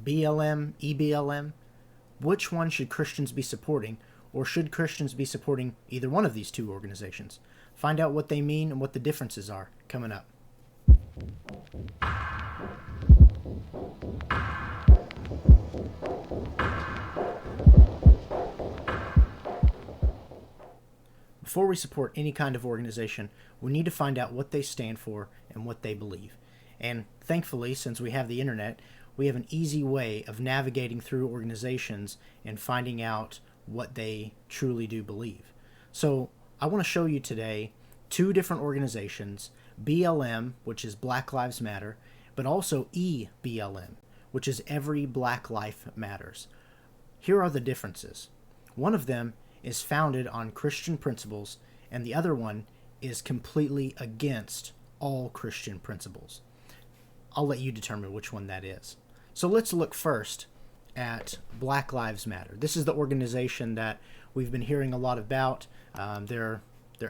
BLM, EBLM? Which one should Christians be supporting, or should Christians be supporting either one of these two organizations? Find out what they mean and what the differences are coming up. Before we support any kind of organization, we need to find out what they stand for and what they believe. And thankfully, since we have the internet, we have an easy way of navigating through organizations and finding out what they truly do believe. So I want to show you today two different organizations, BLM, which is Black Lives Matter, but also EBLM, which is Every Black Life Matters. Here are the differences. One of them is founded on Christian principles, and the other one is completely against all Christian principles. I'll let you determine which one that is. So let's look first at Black Lives Matter. This is the organization that we've been hearing a lot about. They're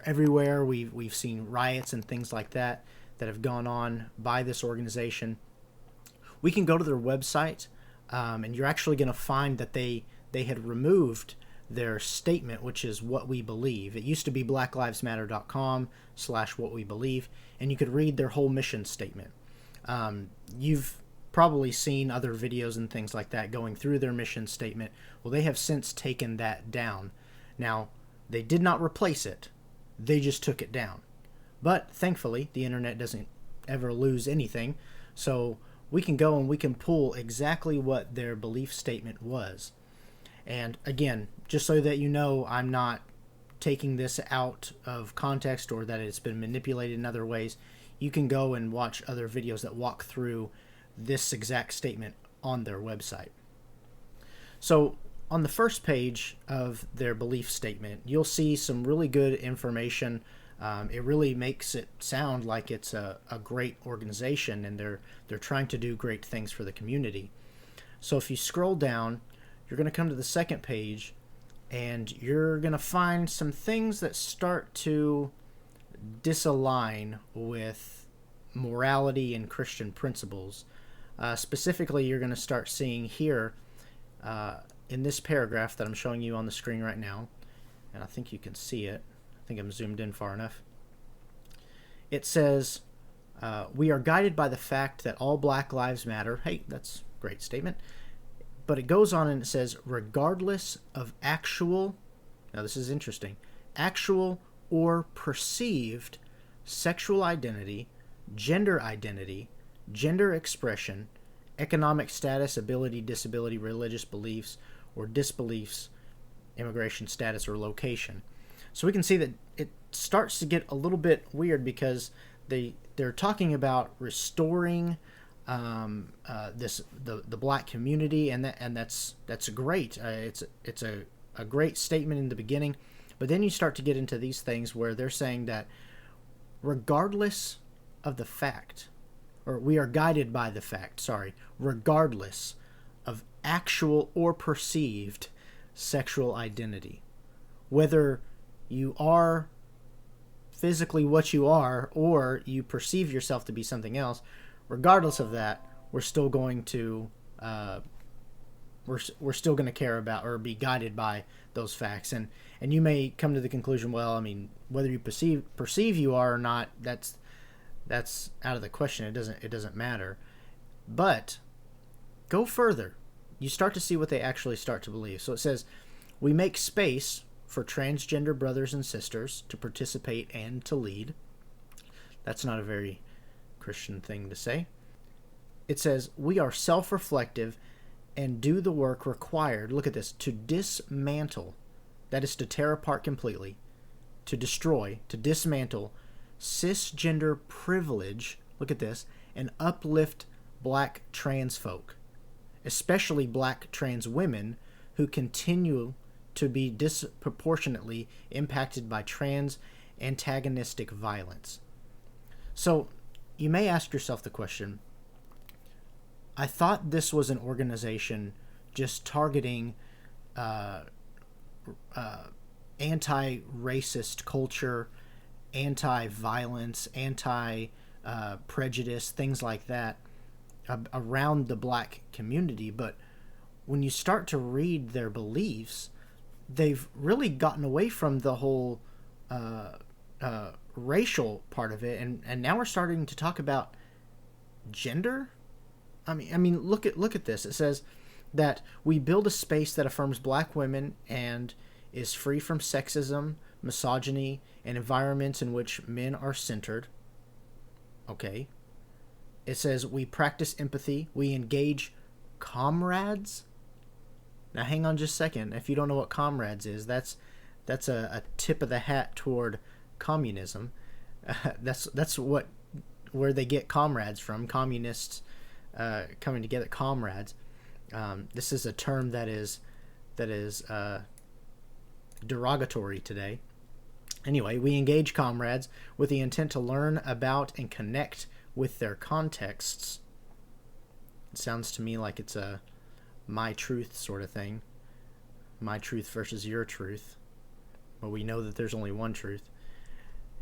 everywhere. We've seen riots and things like that have gone on by this organization. We can go to their website, and you're actually going to find that they had removed their statement, which is what we believe. It used to be blacklivesmatter.com/what we believe, and you could read their whole mission statement. You've probably seen other videos and things like that going through their mission statement. Well, they have since taken that down. Now, they did not replace it. They just took it down. But thankfully, the internet doesn't ever lose anything, so we can go and we can pull exactly what their belief statement was. And again, just so that you know, I'm not taking this out of context or that it's been manipulated in other ways. You can go and watch other videos that walk through this exact statement on their website. So on the first page of their belief statement, you'll see some really good information. It really makes it sound like it's a great organization, and they're trying to do great things for the community. So if you scroll down, you're going to come to the second page, and you're going to find some things that start to disalign with morality and Christian principles. Specifically, you're going to start seeing here in this paragraph that I'm showing you on the screen right now, and I think you can see it. I think I'm zoomed in far enough. It says, we are guided by the fact that all Black lives matter. Hey, that's a great statement. But it goes on and it says, regardless of actual, now this is interesting, actual or perceived sexual identity, gender expression, economic status, ability, disability, religious beliefs, or disbeliefs, immigration status, or location. So we can see that it starts to get a little bit weird because they're talking about restoring the black community, and that's great. It's a great statement in the beginning, but then you start to get into these things where they're saying that regardless of the fact, or we are guided by the fact, regardless of actual or perceived sexual identity, whether you are physically what you are or you perceive yourself to be something else, regardless of that, we're still going to we're still going to care about or be guided by those facts. And you may come to the conclusion, well, I mean, whether you perceive you are or not, that's out of the question. It doesn't matter. But go further. You start to see what they actually start to believe. So it says, we make space for transgender brothers and sisters to participate and to lead. That's not a very Christian thing to say. It says, we are self-reflective and do the work required, look at this, to dismantle, that is to tear apart completely, to destroy, to dismantle cisgender privilege, look at this, and uplift black trans folk, especially black trans women who continue to be disproportionately impacted by trans antagonistic violence. So you may ask yourself the question, I thought this was an organization just targeting anti-racist culture, anti-violence, anti-prejudice, things like that. around the black community. But when you start to read their beliefs, they've really gotten away from the whole racial part of it, and now we're starting to talk about gender. I mean, look at this. It says that we build a space that affirms black women and is free from sexism, misogyny, and environments in which men are centered. Okay. It says we practice empathy. We engage comrades. Now, hang on just a second. If you don't know what comrades is, that's a tip of the hat toward communism. That's where they get comrades from. Communists coming together, comrades. This is a term that is derogatory today. Anyway, we engage comrades with the intent to learn about and connect with their contexts. It sounds to me like it's a my truth sort of thing. My truth versus your truth. But we know that there's only one truth.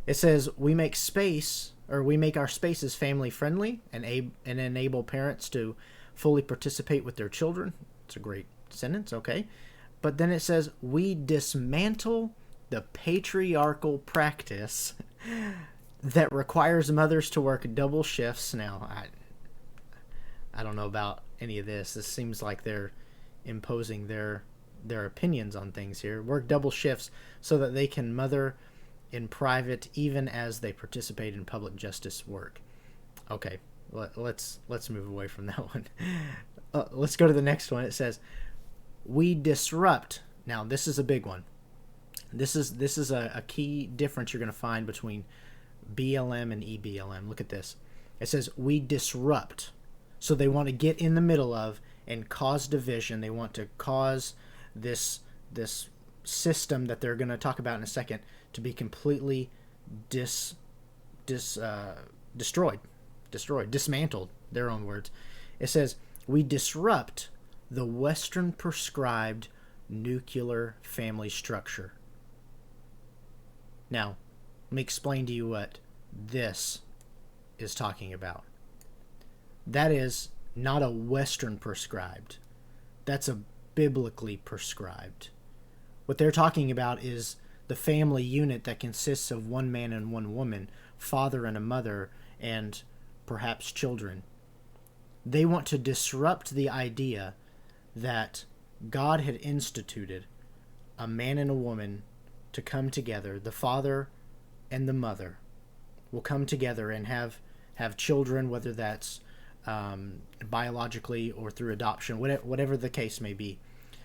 It says we make our spaces family friendly and enable parents to fully participate with their children. It's a great sentence, okay? But then it says we dismantle the patriarchal practice that requires mothers to work double shifts. Now, I don't know about any of this. This seems like they're imposing their opinions on things here. Work double shifts so that they can mother in private even as they participate in public justice work. Okay, let's move away from that one. Let's go to the next one. It says we disrupt. Now, this is a big one. This is a key difference you're going to find between BLM and EBLM. Look at this. It says we disrupt. So they want to get in the middle of and cause division. They want to cause this system that they're going to talk about in a second to be completely destroyed, dismantled, their own words. It says we disrupt the Western prescribed nuclear family structure. Now, let me explain to you what this is talking about. That is not a Western prescribed. That's a biblically prescribed. What they're talking about is the family unit that consists of one man and one woman, father and a mother, and perhaps children. They want to disrupt the idea that God had instituted a man and a woman to come together. The father and the mother will come together and have children, whether that's biologically or through adoption, whatever the case may be.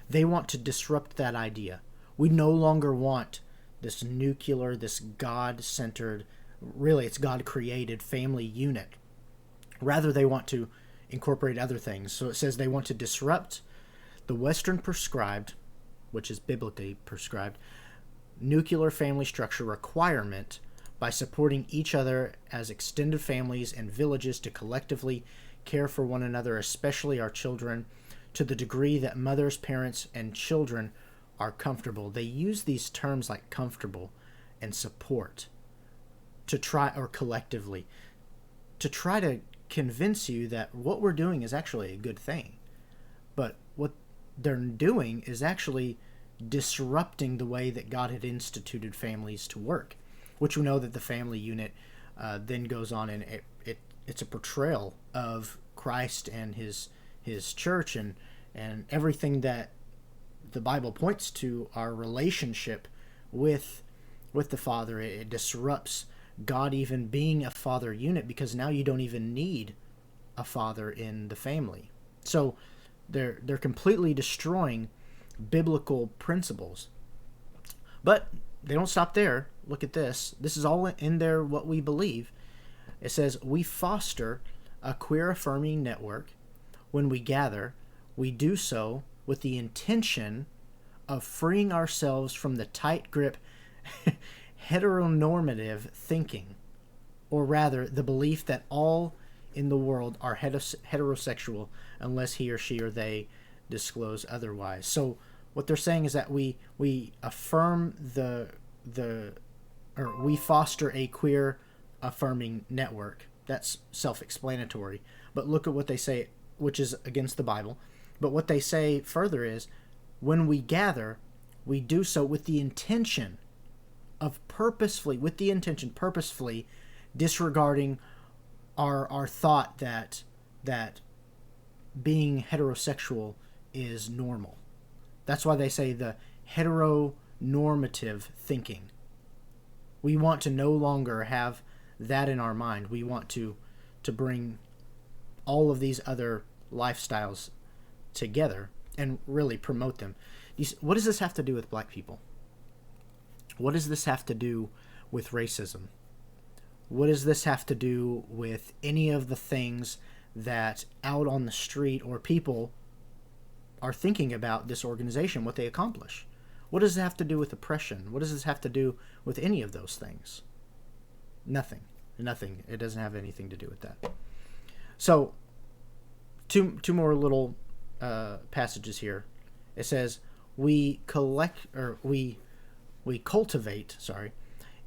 They want to disrupt that idea. We no longer want this nuclear, this God-centered, really it's God-created family unit. Rather, they want to incorporate other things. So it says they want to disrupt the Western prescribed, which is biblically prescribed, nuclear family structure requirement by supporting each other as extended families and villages to collectively care for one another, especially our children, to the degree that mothers, parents, and children are comfortable. They use these terms like comfortable and support to try, or collectively, to try to convince you that what we're doing is actually a good thing. But what they're doing is actually disrupting the way that God had instituted families to work, which we know that the family unit then goes on, and it's a portrayal of Christ and his church and everything that the Bible points to our relationship with the Father. It disrupts God even being a father unit, because now you don't even need a father in the family. So they're completely destroying biblical principles. But they don't stop there. Look at this. This is all in there what we believe. It says we foster a queer affirming network. When we gather, we do so with the intention of freeing ourselves from the tight grip heteronormative thinking, or rather the belief that all in the world are heterosexual unless he or she or they disclose otherwise. So what they're saying is that we affirm we foster a queer affirming network. That's self-explanatory. But look at what they say, which is against the Bible. But what they say further is, when we gather, we do so with the intention purposefully disregarding our thought that being heterosexual is normal. That's why they say the heteronormative thinking. We want to no longer have that in our mind. We want to bring all of these other lifestyles together and really promote them. What does this have to do with black people? What does this have to do with racism? What does this have to do with any of the things that out on the street or people are thinking about this organization, what they accomplish? What does it have to do with oppression? What does this have to do with any of those things? Nothing. It doesn't have anything to do with that. So, two more little passages here. It says, we cultivate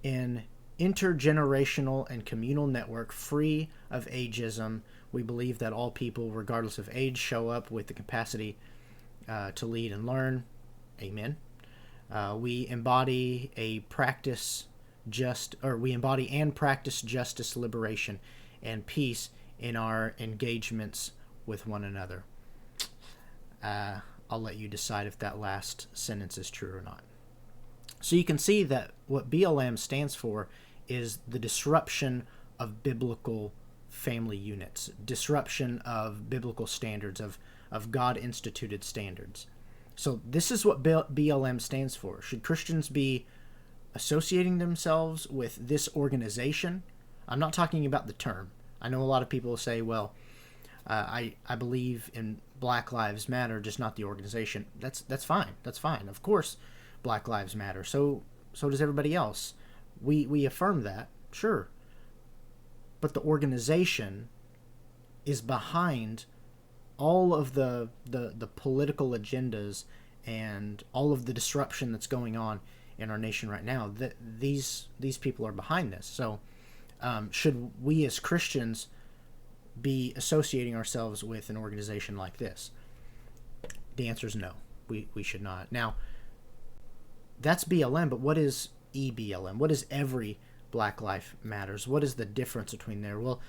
an intergenerational and communal network free of ageism. We believe that all people, regardless of age, show up with the capacity to lead and learn. Amen. We embody and practice justice, liberation, and peace in our engagements with one another. I'll let you decide if that last sentence is true or not. So you can see that what BLM stands for is the disruption of biblical family units, disruption of biblical standards, of God-instituted standards. So this is what BLM stands for. Should Christians be associating themselves with this organization? I'm not talking about the term. I know a lot of people say, well, I believe in Black Lives Matter, just not the organization. That's fine. That's fine. Of course, Black Lives Matter. So does everybody else. We affirm that, sure. But the organization is behind all of the political agendas and all of the disruption that's going on in our nation right now. These people are behind this. So should we as Christians be associating ourselves with an organization like this? The answer is no. We should not. Now, that's BLM, but what is EBLM? What is Every Black Life Matters? What is the difference between there? Well,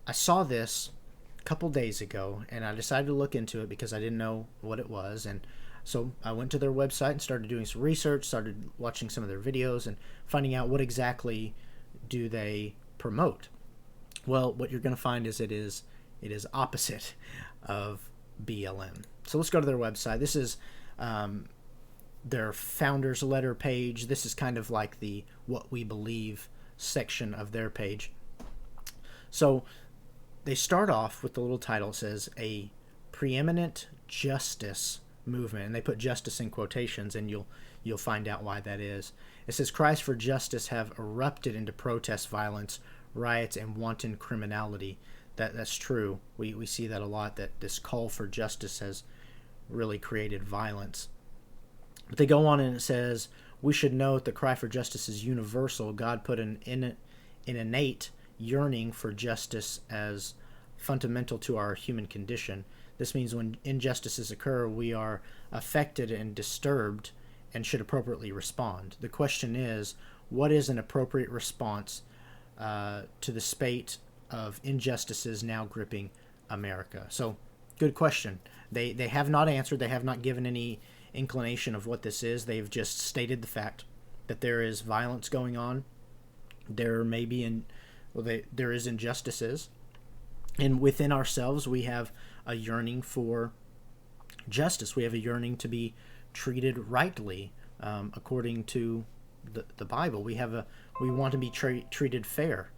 I saw this a couple days ago, and I decided to look into it because I didn't know what it was. And so I went to their website and started doing some research, started watching some of their videos and finding out what exactly do they promote. Well, what you're going to find is it is opposite of BLM. So let's go to their website. This is their founders letter page. This is kind of like the what we believe section of their page. So they start off with the little title. It says a preeminent justice movement, and they put justice in quotations, and you'll find out why that is. It says cries for justice have erupted into protest violence, riots, and wanton criminality. That's true. We see that a lot, that this call for justice has really created violence. But they go on and it says, we should note the cry for justice is universal. God put an innate yearning for justice as fundamental to our human condition. This means when injustices occur, we are affected and disturbed and should appropriately respond. The question is, what is an appropriate response to the spate of injustices now gripping America? So, good question. They have not answered. They have not given any inclination of what this is. They've just stated the fact that there is violence going on. There may be there is injustices, and within ourselves we have a yearning for justice. We have a yearning to be treated rightly, according to the Bible. We want to be treated fair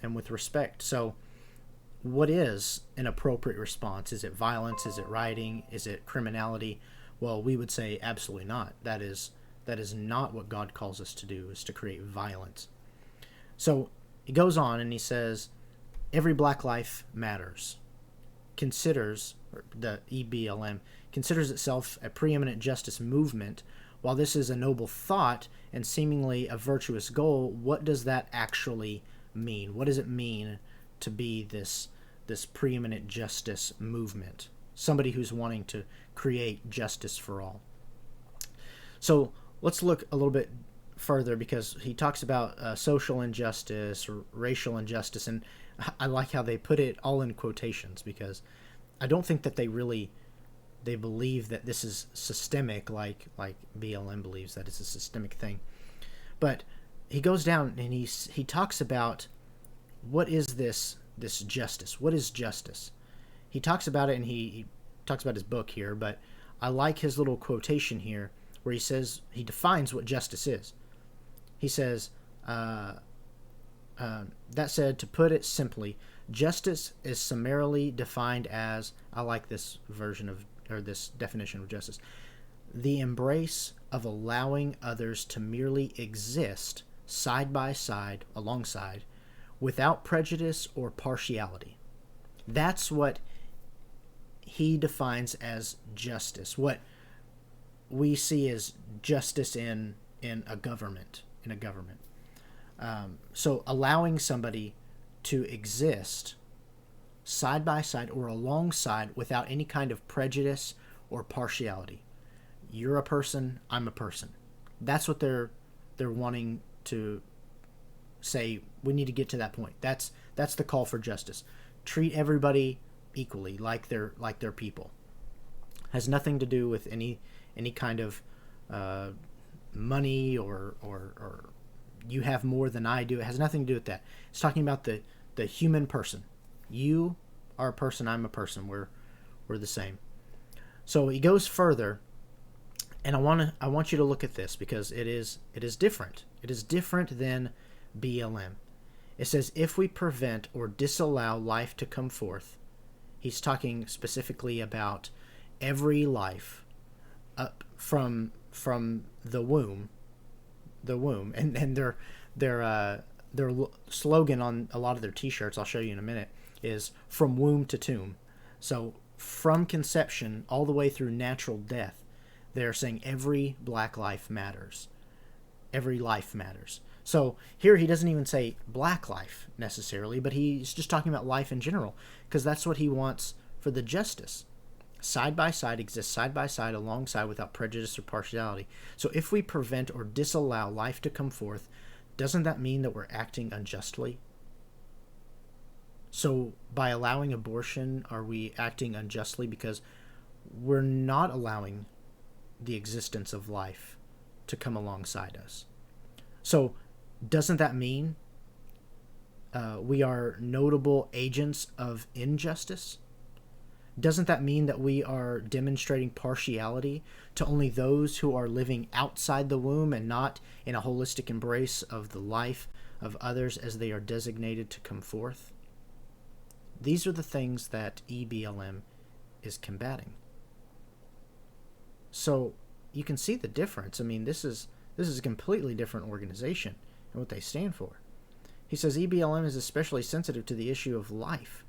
and with respect. So what is an appropriate response? Is it violence? Is it rioting? Is it criminality? Well, we would say absolutely not. That is not what God calls us to do, is to create violence. So he goes on and he says, every black life matters. The EBLM considers itself a preeminent justice movement. While this is a noble thought and seemingly a virtuous goal, what does that actually mean? What does it mean to be this this preeminent justice movement, somebody who's wanting to create justice for all. So let's look a little bit further, because he talks about social injustice or racial injustice, and I like how they put it all in quotations, because I don't think that they believe that this is systemic like BLM believes that it's a systemic thing. But he goes down and he talks about what is this justice. What is justice? He talks about it, and he talks about his book here, but I like his little quotation here where he defines what justice is. He says, that said, to put it simply, justice is summarily defined as, I like this this definition of justice, the embrace of allowing others to merely exist side by side, alongside, without prejudice or partiality. That's what he defines as justice. What we see as justice in a government. So allowing somebody to exist side by side or alongside without any kind of prejudice or partiality. You're a person, I'm a person. That's what they're wanting to say. We need to get to that point. That's the call for justice. Treat everybody equally, like they're people. Has nothing to do with any kind of money or you have more than I do. It has nothing to do with that. It's talking about the human person. You are a person, I'm a person. We're the same. So he goes further, and I want you to look at this, because it is different. It is different than BLM. It says, if we prevent or disallow life to come forth. He's talking specifically about every life up from the womb, and their slogan on a lot of their t-shirts, I'll show you in a minute, is from womb to tomb. So from conception all the way through natural death, they're saying every black life matters. Every life matters. So here he doesn't even say black life necessarily, but he's just talking about life in general, because that's what he wants for the justice. Side by side, exist side by side, alongside, without prejudice or partiality. So if we prevent or disallow life to come forth, doesn't that mean that we're acting unjustly? So by allowing abortion, are we acting unjustly because we're not allowing the existence of life to come alongside us? So doesn't that mean we are notable agents of injustice? Doesn't that mean that we are demonstrating partiality to only those who are living outside the womb and not in a holistic embrace of the life of others as they are designated to come forth? These are the things that EBLM is combating. So you can see the difference. I mean, this is a completely different organization and what they stand for. He says EBLM is especially sensitive to the issue of life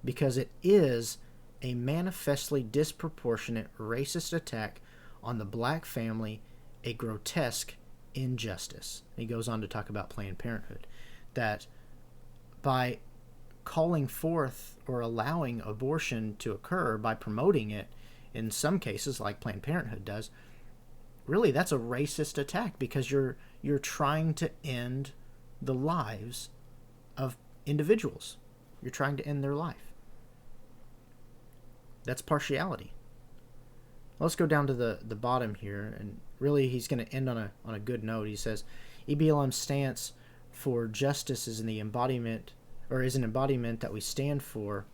because it is a manifestly disproportionate racist attack on the black family, a grotesque injustice. He goes on to talk about Planned Parenthood, that by calling forth or allowing abortion to occur, by promoting it in some cases like Planned Parenthood does, really that's a racist attack because you're trying to end the lives of individuals. You're trying to end their life. That's partiality. Let's go down to the bottom here, and really he's going to end on a good note. He says EBLM's stance for justice is an embodiment that we stand for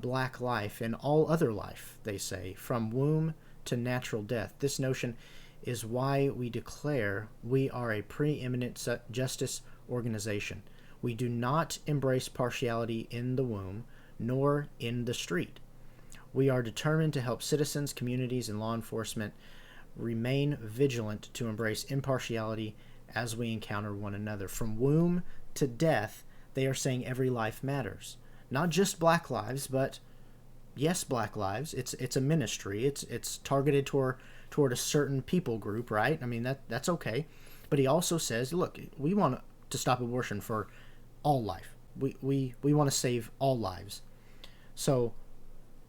black life and all other life, they say, from womb to natural death. This notion is why we declare we are a preeminent justice organization. We do not embrace partiality in the womb nor in the street. We are determined to help citizens, communities, and law enforcement remain vigilant to embrace impartiality as we encounter one another. From womb to death, they are saying every life matters. Not just black lives, but yes, black lives. It's a ministry. It's targeted toward a certain people group, right? I mean, that's okay. But he also says, look, we want to stop abortion for all life. We want to save all lives. So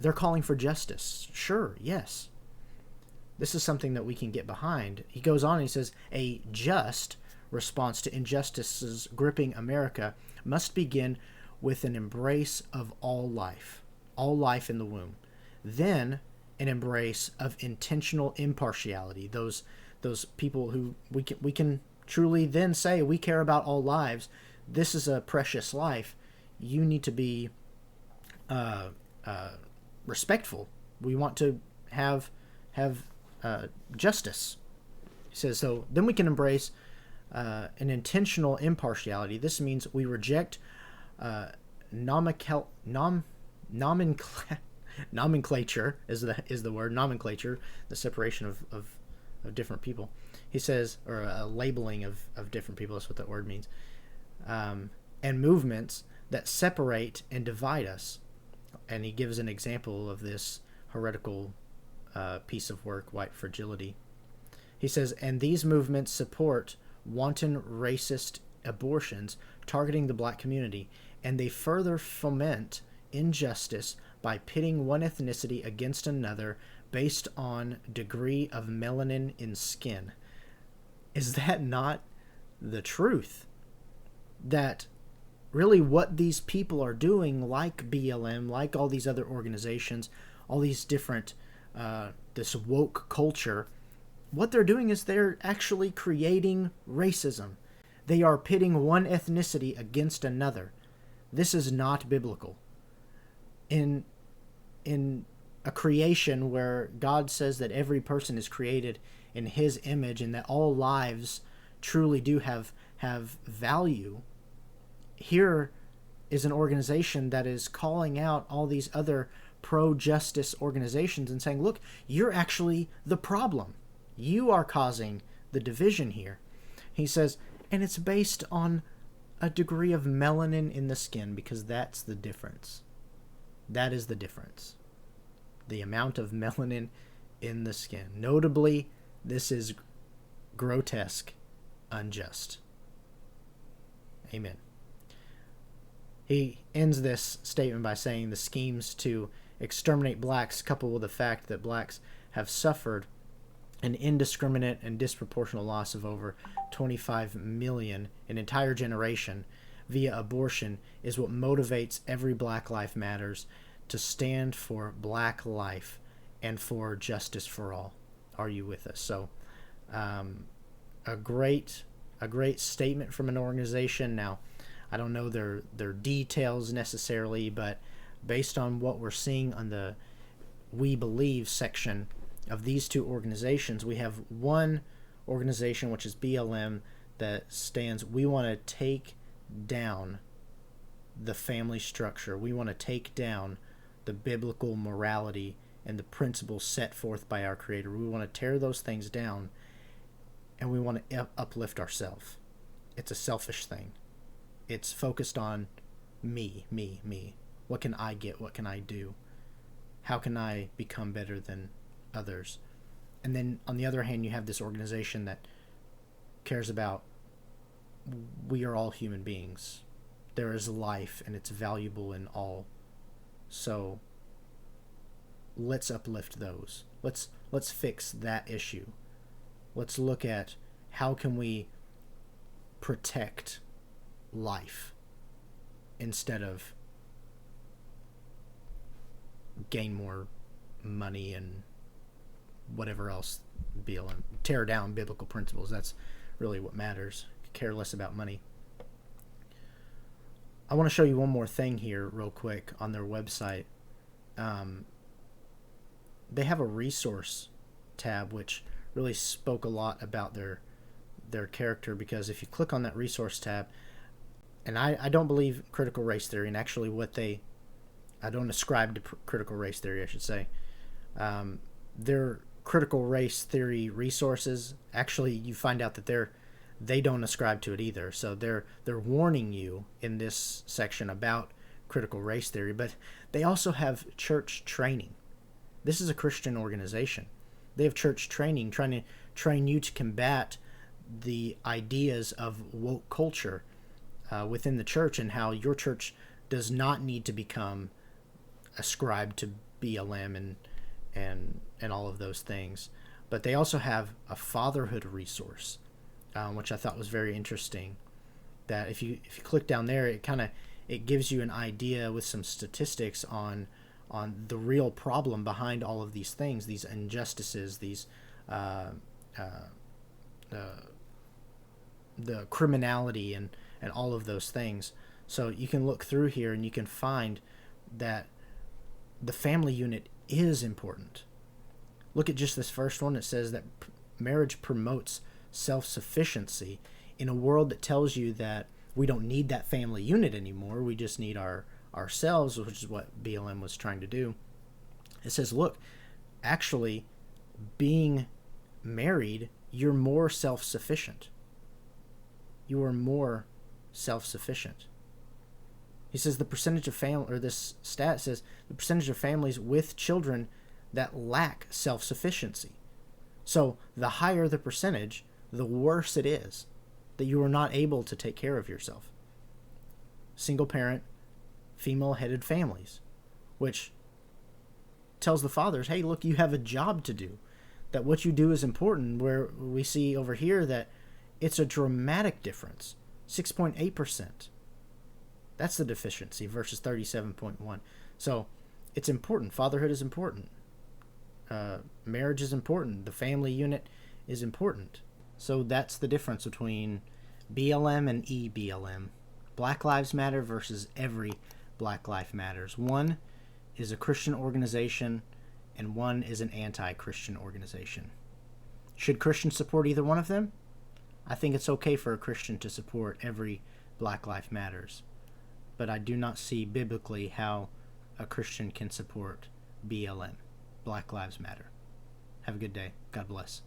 they're calling for justice. Sure, yes. This is something that we can get behind. He goes on and he says, a just response to injustices gripping America must begin with an embrace of all life in the womb. Then an embrace of intentional impartiality. Those people who we can truly then say, we care about all lives. This is a precious life. You need to be respectful. We want to have justice. He says, so then we can embrace an intentional impartiality. This means we reject nomenclature is the word, nomenclature, the separation of different people. He says, or a labeling of different people. That's what that word means. And movements that separate and divide us. And he gives an example of this heretical piece of work, white fragility. He says, and these movements support wanton racist abortions targeting the black community, and they further foment injustice by pitting one ethnicity against another based on degree of melanin in skin. Is that not the truth? That really what these people are doing, like BLM, like all these other organizations, all these different, this woke culture, what they're doing is they're actually creating racism. They are pitting one ethnicity against another. This is not biblical. In a creation where God says that every person is created in his image and that all lives truly do have value, here is an organization that is calling out all these other pro-justice organizations and saying, look, you're actually the problem. You are causing the division here. He says, and it's based on a degree of melanin in the skin, because that's the difference. That is the difference. The amount of melanin in the skin. Notably, this is grotesque, unjust. Amen. He ends this statement by saying the schemes to exterminate blacks, coupled with the fact that blacks have suffered an indiscriminate and disproportionate loss of over 25 million, an entire generation, via abortion, is what motivates every Black Life Matters to stand for black life and for justice for all. Are you with us? So, a great statement from an organization. Now, I don't know their details necessarily, but based on what we're seeing on the We Believe section of these two organizations, we have one organization, which is BLM, that stands, we want to take down the family structure. We want to take down the biblical morality and the principles set forth by our Creator. We want to tear those things down, and we want to uplift ourselves. It's a selfish thing. It's focused on me. What can I get? What can I do? How can I become better than others? And then on the other hand, you have this organization that cares about, we are all human beings. There is life, and it's valuable in all. So let's uplift those. Let's fix that issue. Let's look at how can we protect life instead of gain more money and whatever else. BLM, tear down biblical principles. That's really what matters. Care less about money. I want to show you one more thing here real quick on their website. They have a resource tab, which really spoke a lot about their character, because if you click on that resource tab, and I don't believe critical race theory, and actually I don't ascribe to critical race theory, I should say. Their critical race theory resources, actually you find out that they don't ascribe to it either. So they're warning you in this section about critical race theory, but they also have church training. This is a Christian organization. They have church training, trying to train you to combat the ideas of woke culture within the church, and how your church does not need to become ascribe to BLM and all of those things. But they also have a fatherhood resource, which I thought was very interesting. That if you click down there, it gives you an idea with some statistics on the real problem behind all of these things, these injustices, these the criminality and all of those things. So you can look through here and you can find that the family unit is important. Look at just this first one. It says that marriage promotes self-sufficiency in a world that tells you that we don't need that family unit anymore. We just need ourselves, which is what BLM was trying to do. It says, look, actually, being married, you're more self-sufficient. You are more self-sufficient. He says the percentage of family, or this stat says the percentage of families with children that lack self-sufficiency. So the higher the percentage, the worse it is that you are not able to take care of yourself. Single parent, female-headed families, which tells the fathers, hey, look, you have a job to do, that what you do is important, where we see over here that it's a dramatic difference, 6.8%. That's the deficiency versus 37.1. So it's important. Fatherhood is important. Marriage is important. The family unit is important. So that's the difference between BLM and EBLM. Black Lives Matter versus every Black Life Matters. One is a Christian organization and one is an anti-Christian organization. Should Christians support either one of them? I think it's okay for a Christian to support every Black Life Matters. But I do not see biblically how a Christian can support BLM, Black Lives Matter. Have a good day. God bless.